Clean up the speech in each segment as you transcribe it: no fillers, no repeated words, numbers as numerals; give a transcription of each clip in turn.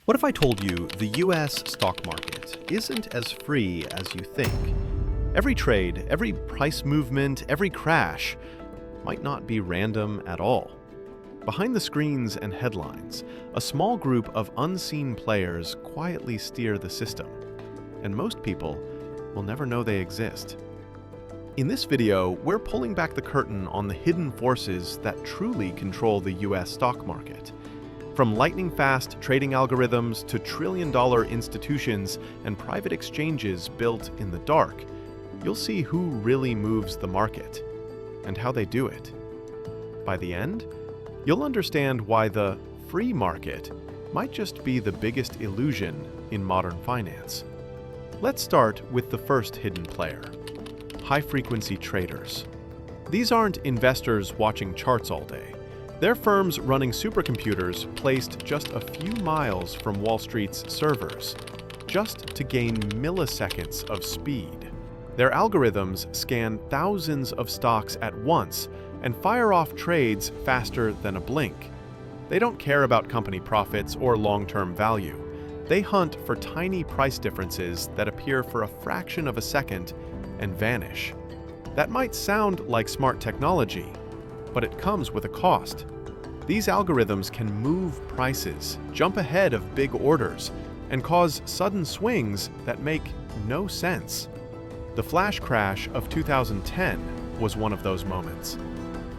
What if I told you the US stock market isn't as free as you think? Every trade, every price movement, every crash might not be random at all. Behind the screens and headlines, a small group of unseen players quietly steer the system, and most people will never know they exist. In this video, we're pulling back the curtain on the hidden forces that truly control the US stock market. From lightning-fast trading algorithms to trillion-dollar institutions and private exchanges built in the dark, you'll see who really moves the market and how they do it. By the end, you'll understand why the free market might just be the biggest illusion in modern finance. Let's start with the first hidden player: high-frequency traders. These aren't investors watching charts all day. They're firms running supercomputers placed just a few miles from Wall Street's servers, just to gain milliseconds of speed. Their algorithms scan thousands of stocks at once and fire off trades faster than a blink. They don't care about company profits or long-term value. They hunt for tiny price differences that appear for a fraction of a second and vanish. That might sound like smart technology, but it comes with a cost. These algorithms can move prices, jump ahead of big orders, and cause sudden swings that make no sense. The flash crash of 2010 was one of those moments.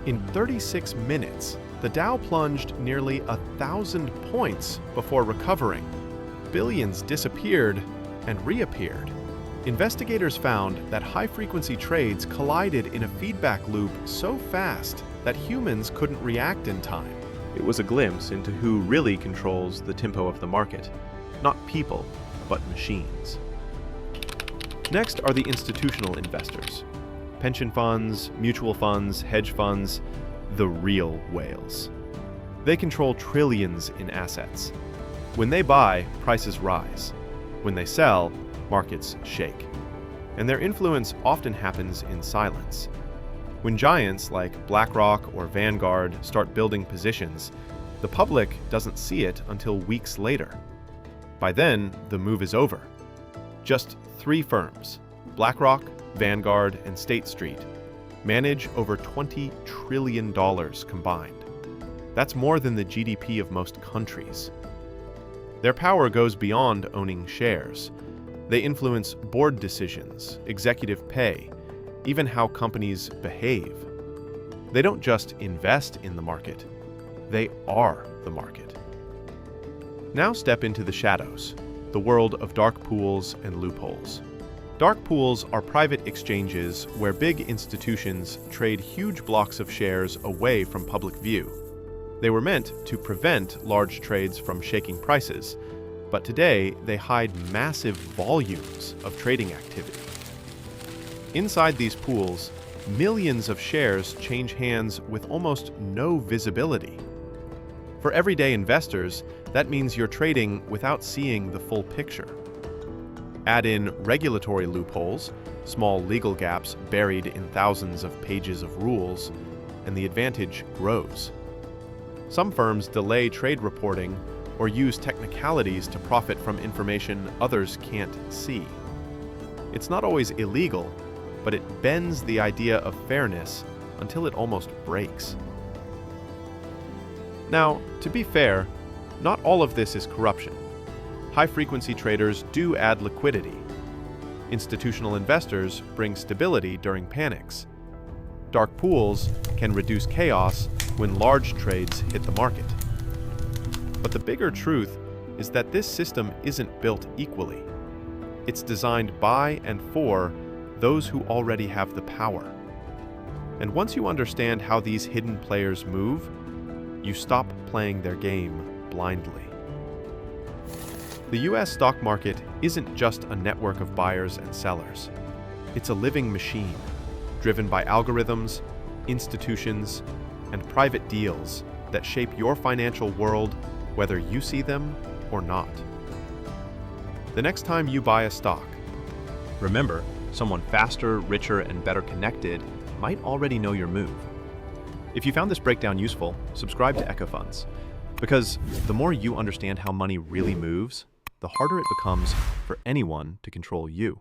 In 36 minutes, the Dow plunged nearly 1,000 points before recovering. Billions disappeared and reappeared. Investigators found that high-frequency trades collided in a feedback loop so fast that humans couldn't react in time. It was a glimpse into who really controls the tempo of the market. Not people, but machines. Next are the institutional investors. Pension funds, mutual funds, hedge funds, the real whales. They control trillions in assets. When they buy, prices rise. When they sell, markets shake. And their influence often happens in silence. When giants like BlackRock or Vanguard start building positions, the public doesn't see it until weeks later. By then, the move is over. Just 3 firms, BlackRock, Vanguard, and State Street, manage over $20 trillion combined. That's more than the GDP of most countries. Their power goes beyond owning shares. They influence board decisions, executive pay, even how companies behave. They don't just invest in the market, they are the market. Now step into the shadows, the world of dark pools and loopholes. Dark pools are private exchanges where big institutions trade huge blocks of shares away from public view. They were meant to prevent large trades from shaking prices, but today they hide massive volumes of trading activity. Inside these pools, millions of shares change hands with almost no visibility. For everyday investors, that means you're trading without seeing the full picture. Add in regulatory loopholes, small legal gaps buried in thousands of pages of rules, and the advantage grows. Some firms delay trade reporting or use technicalities to profit from information others can't see. It's not always illegal, but it bends the idea of fairness until it almost breaks. Now, to be fair, not all of this is corruption. High-frequency traders do add liquidity. Institutional investors bring stability during panics. Dark pools can reduce chaos when large trades hit the market. But the bigger truth is that this system isn't built equally. It's designed by and for those who already have the power. And once you understand how these hidden players move, you stop playing their game blindly. The US stock market isn't just a network of buyers and sellers. It's a living machine, driven by algorithms, institutions, and private deals that shape your financial world whether you see them or not. The next time you buy a stock, remember, someone faster, richer, and better connected might already know your move. If you found this breakdown useful, subscribe to Echo Funds. Because the more you understand how money really moves, the harder it becomes for anyone to control you.